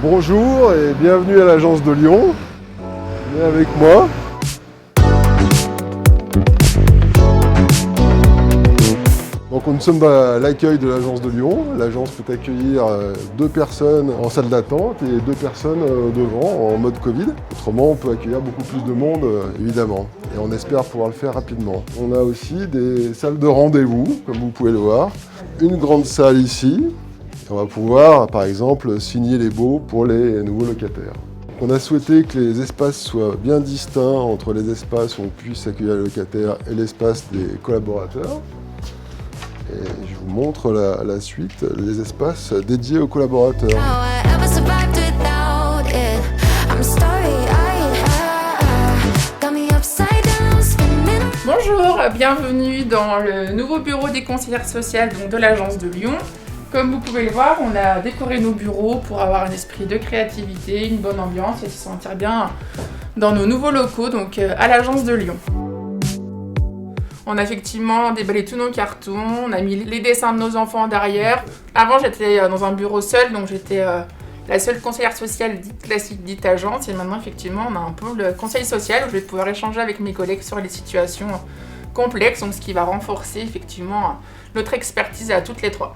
Bonjour et bienvenue à l'agence de Lyon. Venez avec moi. Donc nous sommes dans l'accueil de l'agence de Lyon. L'agence peut accueillir 2 personnes en salle d'attente et 2 personnes devant en mode Covid. Autrement, on peut accueillir beaucoup plus de monde évidemment. Et on espère pouvoir le faire rapidement. On a aussi des salles de rendez-vous, comme vous pouvez le voir. Une grande salle ici. On va pouvoir, par exemple, signer les baux pour les nouveaux locataires. On a souhaité que les espaces soient bien distincts entre les espaces où on puisse accueillir les locataires et l'espace des collaborateurs. Et je vous montre la suite, les espaces dédiés aux collaborateurs. Bonjour, bienvenue dans le nouveau bureau des conseillères sociales donc de l'agence de Lyon. Comme vous pouvez le voir, on a décoré nos bureaux pour avoir un esprit de créativité, une bonne ambiance et se sentir bien dans nos nouveaux locaux, donc à l'agence de Lyon. On a effectivement déballé tous nos cartons, on a mis les dessins de nos enfants derrière. Avant, j'étais dans un bureau seul, donc j'étais la seule conseillère sociale dite classique, dite agence. Et maintenant, effectivement, on a un peu le conseil social où je vais pouvoir échanger avec mes collègues sur les situations complexes, donc ce qui va renforcer effectivement notre expertise à toutes les trois.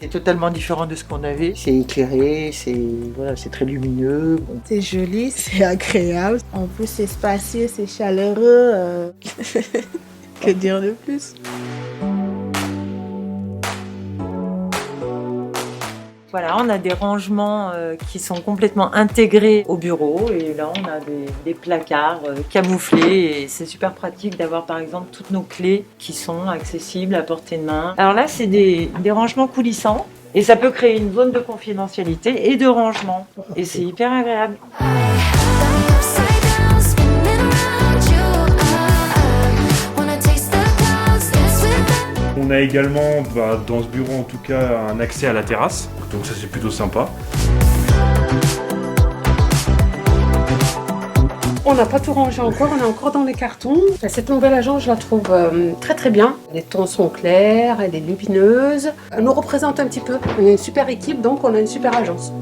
C'est totalement différent de ce qu'on avait. C'est éclairé, c'est très lumineux. Bon. C'est joli, c'est agréable. En plus, c'est spacieux, c'est chaleureux. Que dire de plus? Voilà, on a des rangements qui sont complètement intégrés au bureau et là on a des placards camouflés et c'est super pratique d'avoir par exemple toutes nos clés qui sont accessibles à portée de main. Alors là c'est des rangements coulissants et ça peut créer une zone de confidentialité et de rangement et c'est hyper agréable. On a également, dans ce bureau en tout cas, un accès à la terrasse, donc ça c'est plutôt sympa. On n'a pas tout rangé encore, on est encore dans les cartons. Cette nouvelle agence, je la trouve très très bien. Les tons sont clairs, elle est lumineuse. Elle nous représente un petit peu. On est une super équipe, donc on a une super agence.